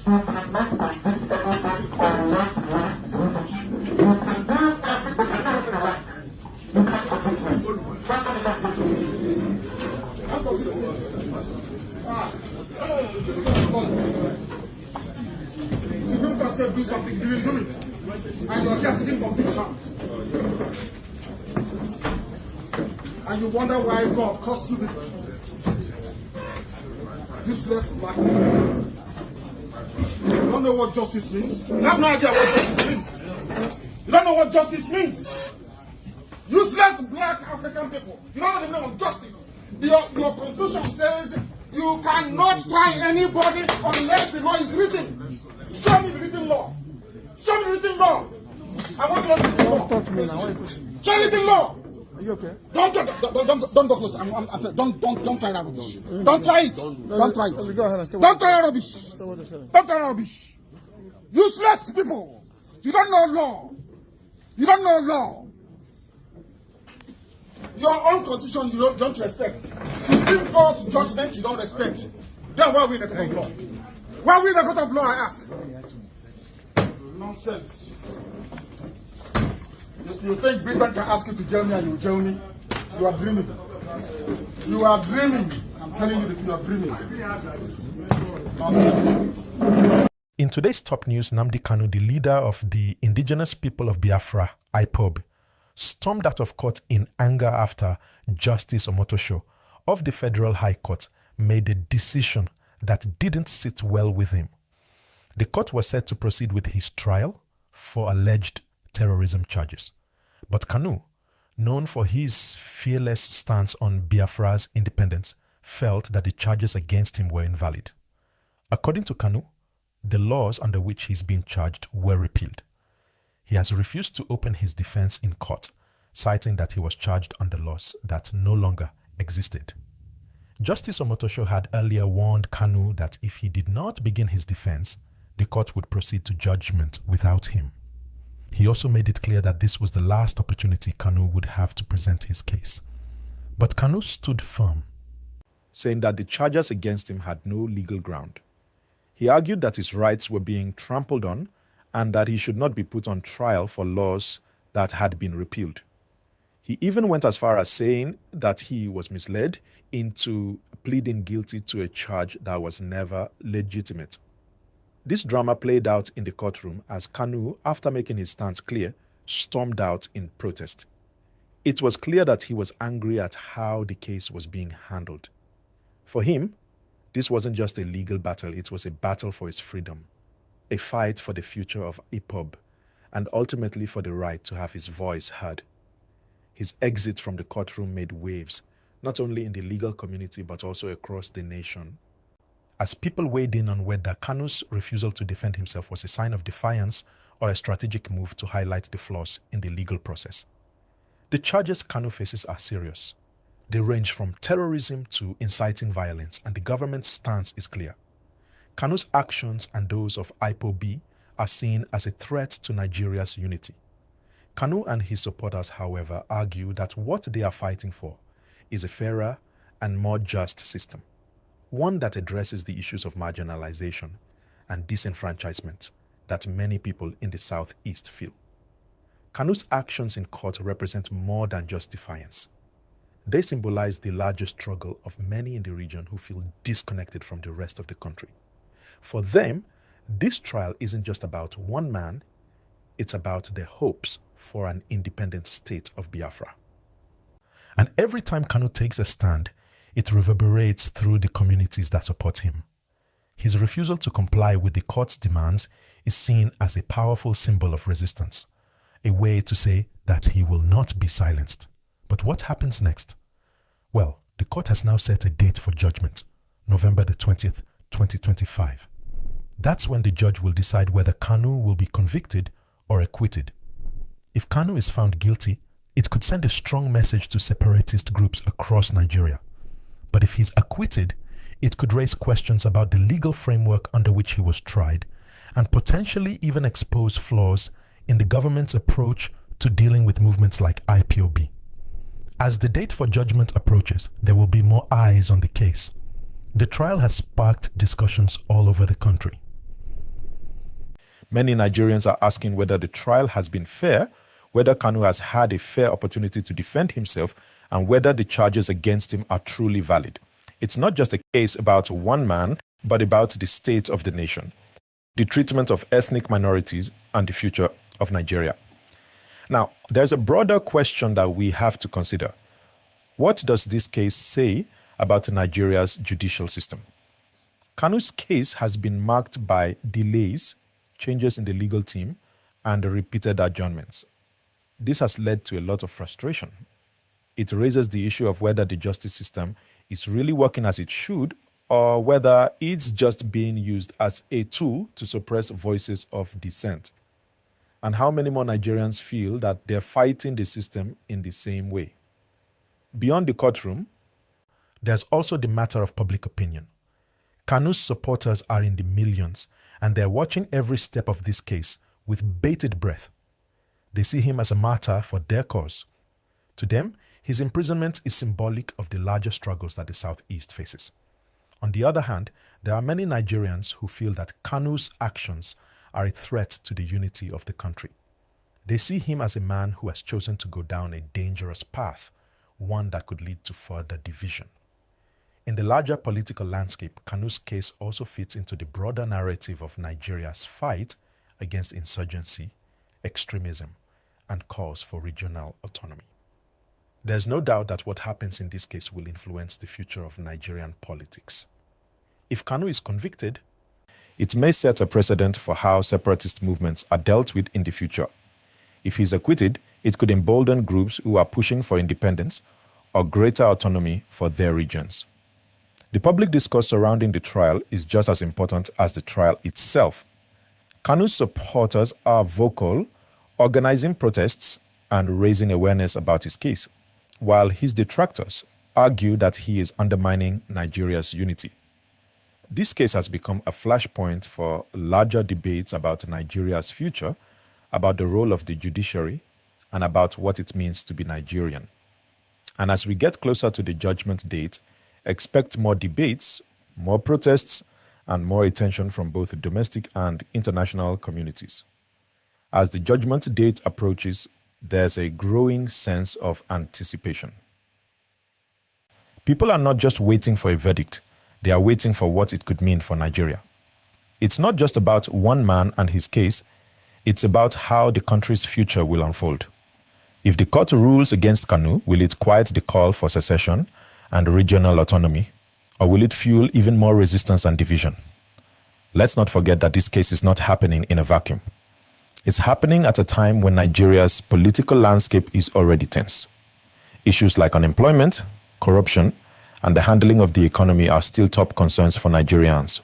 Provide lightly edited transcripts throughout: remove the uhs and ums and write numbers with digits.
Supreme Court said do something, you will do it. And you're just sitting conviction. And you wonder why God cost you the useless black man. You don't know what justice means. You have no idea what justice means. You don't know what justice means. Useless black African people. You don't know the meaning of justice. Your constitution says you cannot try anybody unless the law is written. Show me the written law. Show me the written law. I want to know the written law. Don't touch me now. Show me the written law. Are you okay? Don't go close. Don't try that rubbish. Don't try it. Don't try it. Go ahead and say Don't try that rubbish. Say what you're saying. Don't try that rubbish. Useless people. You don't know law. You don't know law. Your own constitution you don't respect. Supreme Court judgment you don't respect. Then why are we in the court of law? Why are we in the court of law, I ask? Nonsense. You think Britain can ask you to jail me and you jail me? You are dreaming. You are dreaming. I'm telling you that you are dreaming. Nonsense. In today's top news, Nnamdi Kanu, the leader of the indigenous people of Biafra, IPOB, stormed out of court in anger after Justice Omotosho of the Federal High Court made a decision that didn't sit well with him. The court was set to proceed with his trial for alleged terrorism charges. But Kanu, known for his fearless stance on Biafra's independence, felt that the charges against him were invalid. According to Kanu, the laws under which he's being charged were repealed. He has refused to open his defense in court, citing that he was charged under laws that no longer existed. Justice Omotosho had earlier warned Kanu that if he did not begin his defense, the court would proceed to judgment without him. He also made it clear that this was the last opportunity Kanu would have to present his case. But Kanu stood firm, saying that the charges against him had no legal ground. He argued that his rights were being trampled on and that he should not be put on trial for laws that had been repealed. He even went as far as saying that he was misled into pleading guilty to a charge that was never legitimate. This drama played out in the courtroom as Kanu, after making his stance clear, stormed out in protest. It was clear that he was angry at how the case was being handled. For him, this wasn't just a legal battle, it was a battle for his freedom, a fight for the future of IPOB, and ultimately for the right to have his voice heard. His exit from the courtroom made waves, not only in the legal community but also across the nation, as people weighed in on whether Kanu's refusal to defend himself was a sign of defiance or a strategic move to highlight the flaws in the legal process. The charges Kanu faces are serious. They range from terrorism to inciting violence, and the government's stance is clear. Kanu's actions and those of IPOB are seen as a threat to Nigeria's unity. Kanu and his supporters, however, argue that what they are fighting for is a fairer and more just system, one that addresses the issues of marginalization and disenfranchisement that many people in the Southeast feel. Kanu's actions in court represent more than just defiance. They symbolize the larger struggle of many in the region who feel disconnected from the rest of the country. For them, this trial isn't just about one man, it's about their hopes for an independent state of Biafra. And every time Kanu takes a stand, it reverberates through the communities that support him. His refusal to comply with the court's demands is seen as a powerful symbol of resistance, a way to say that he will not be silenced. But what happens next? Well, the court has now set a date for judgment, November the 20th, 2025. That's when the judge will decide whether Kanu will be convicted or acquitted. If Kanu is found guilty, it could send a strong message to separatist groups across Nigeria. But if he's acquitted, it could raise questions about the legal framework under which he was tried and potentially even expose flaws in the government's approach to dealing with movements like IPOB. As the date for judgment approaches, there will be more eyes on the case. The trial has sparked discussions all over the country. Many Nigerians are asking whether the trial has been fair, whether Kanu has had a fair opportunity to defend himself, and whether the charges against him are truly valid. It's not just a case about one man, but about the state of the nation, the treatment of ethnic minorities, and the future of Nigeria. Now, there's a broader question that we have to consider. What does this case say about Nigeria's judicial system? Kanu's case has been marked by delays, changes in the legal team, and repeated adjournments. This has led to a lot of frustration. It raises the issue of whether the justice system is really working as it should, or whether it's just being used as a tool to suppress voices of dissent. And how many more Nigerians feel that they're fighting the system in the same way? Beyond the courtroom, there's also the matter of public opinion. Kanu's supporters are in the millions, and they're watching every step of this case with bated breath. They see him as a martyr for their cause. To them, his imprisonment is symbolic of the larger struggles that the Southeast faces. On the other hand, there are many Nigerians who feel that Kanu's actions are a threat to the unity of the country. They see him as a man who has chosen to go down a dangerous path, one that could lead to further division. In the larger political landscape, Kanu's case also fits into the broader narrative of Nigeria's fight against insurgency, extremism, and calls for regional autonomy. There's no doubt that what happens in this case will influence the future of Nigerian politics. If Kanu is convicted, it may set a precedent for how separatist movements are dealt with in the future. If he's acquitted, it could embolden groups who are pushing for independence or greater autonomy for their regions. The public discourse surrounding the trial is just as important as the trial itself. Kanu's supporters are vocal, organizing protests and raising awareness about his case, while his detractors argue that he is undermining Nigeria's unity. This case has become a flashpoint for larger debates about Nigeria's future, about the role of the judiciary, and about what it means to be Nigerian. And as we get closer to the judgment date, expect more debates, more protests, and more attention from both domestic and international communities. As the judgment date approaches, there's a growing sense of anticipation. People are not just waiting for a verdict, they are waiting for what it could mean for Nigeria. It's not just about one man and his case, it's about how the country's future will unfold. If the court rules against Kanu, will it quiet the call for secession and regional autonomy, or will it fuel even more resistance and division? Let's not forget that this case is not happening in a vacuum. It's happening at a time when Nigeria's political landscape is already tense. Issues like unemployment, corruption, and the handling of the economy are still top concerns for Nigerians.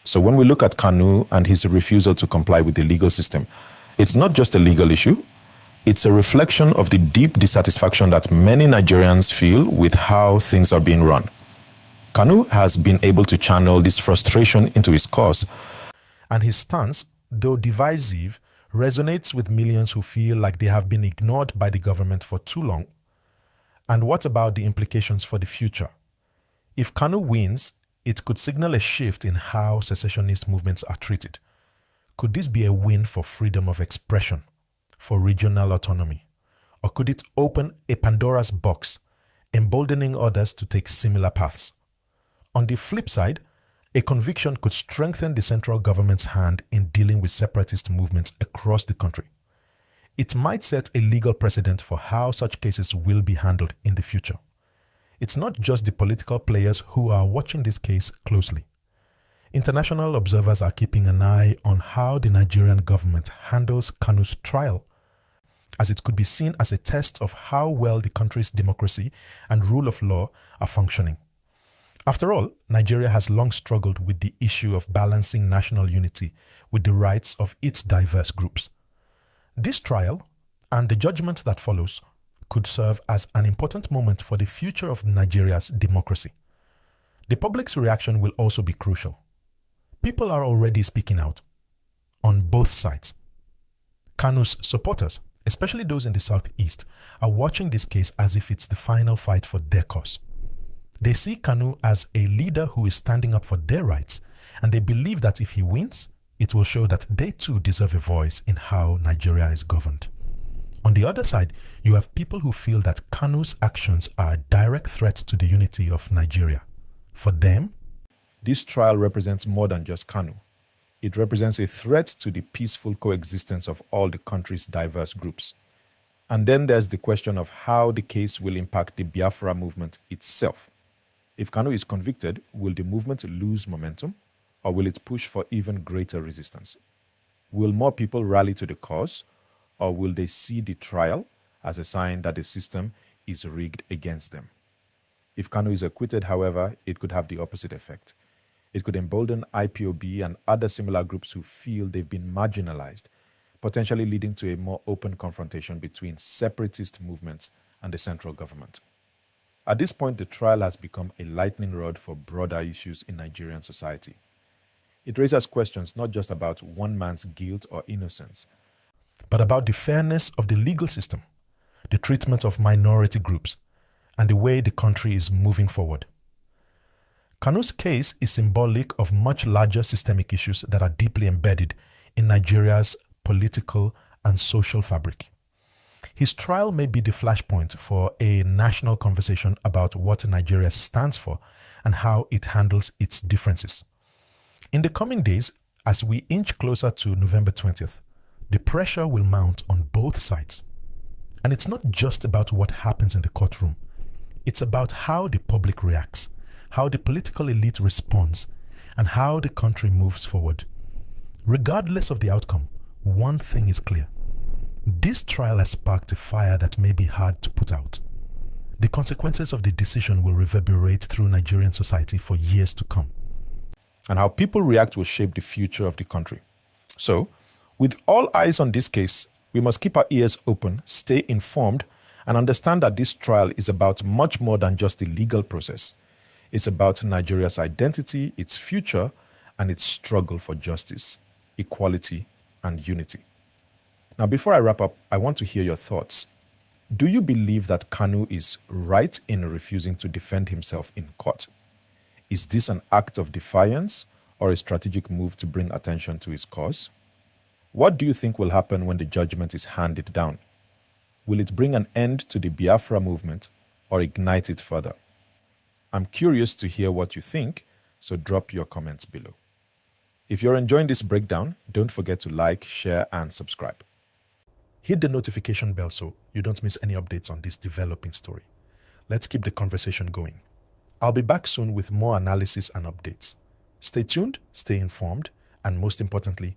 So when we look at Kanu and his refusal to comply with the legal system, it's not just a legal issue, it's a reflection of the deep dissatisfaction that many Nigerians feel with how things are being run. Kanu has been able to channel this frustration into his cause, and his stance, though divisive, resonates with millions who feel like they have been ignored by the government for too long. And what about the implications for the future? If Kanu wins, it could signal a shift in how secessionist movements are treated. Could this be a win for freedom of expression, for regional autonomy? Or could it open a Pandora's box, emboldening others to take similar paths? On the flip side, a conviction could strengthen the central government's hand in dealing with separatist movements across the country. It might set a legal precedent for how such cases will be handled in the future. It's not just the political players who are watching this case closely. International observers are keeping an eye on how the Nigerian government handles Kanu's trial, as it could be seen as a test of how well the country's democracy and rule of law are functioning. After all, Nigeria has long struggled with the issue of balancing national unity with the rights of its diverse groups. This trial, and the judgment that follows, could serve as an important moment for the future of Nigeria's democracy. The public's reaction will also be crucial. People are already speaking out, on both sides. Kanu's supporters, especially those in the Southeast, are watching this case as if it's the final fight for their cause. They see Kanu as a leader who is standing up for their rights, and they believe that if he wins, it will show that they too deserve a voice in how Nigeria is governed. On the other side, you have people who feel that Kanu's actions are a direct threat to the unity of Nigeria. For them, this trial represents more than just Kanu. It represents a threat to the peaceful coexistence of all the country's diverse groups. And then there's the question of how the case will impact the Biafra movement itself. If Kanu is convicted, will the movement lose momentum, or will it push for even greater resistance? Will more people rally to the cause, or will they see the trial as a sign that the system is rigged against them? If Kanu is acquitted, however, it could have the opposite effect. It could embolden IPOB and other similar groups who feel they've been marginalized, potentially leading to a more open confrontation between separatist movements and the central government. At this point, the trial has become a lightning rod for broader issues in Nigerian society. It raises questions not just about one man's guilt or innocence, but about the fairness of the legal system, the treatment of minority groups, and the way the country is moving forward. Kanu's case is symbolic of much larger systemic issues that are deeply embedded in Nigeria's political and social fabric. His trial may be the flashpoint for a national conversation about what Nigeria stands for and how it handles its differences. In the coming days, as we inch closer to November 20th, the pressure will mount on both sides. And it's not just about what happens in the courtroom. It's about how the public reacts, how the political elite responds, and how the country moves forward. Regardless of the outcome, one thing is clear. This trial has sparked a fire that may be hard to put out. The consequences of the decision will reverberate through Nigerian society for years to come. And how people react will shape the future of the country. So, with all eyes on this case, we must keep our ears open, stay informed, and understand that this trial is about much more than just the legal process. It's about Nigeria's identity, its future, and its struggle for justice, equality, and unity. Now, before I wrap up, I want to hear your thoughts. Do you believe that Kanu is right in refusing to defend himself in court? Is this an act of defiance or a strategic move to bring attention to his cause? What do you think will happen when the judgment is handed down? Will it bring an end to the Biafra movement or ignite it further? I'm curious to hear what you think, so drop your comments below. If you're enjoying this breakdown, don't forget to like, share, and subscribe. Hit the notification bell so you don't miss any updates on this developing story. Let's keep the conversation going. I'll be back soon with more analysis and updates. Stay tuned, stay informed, and most importantly,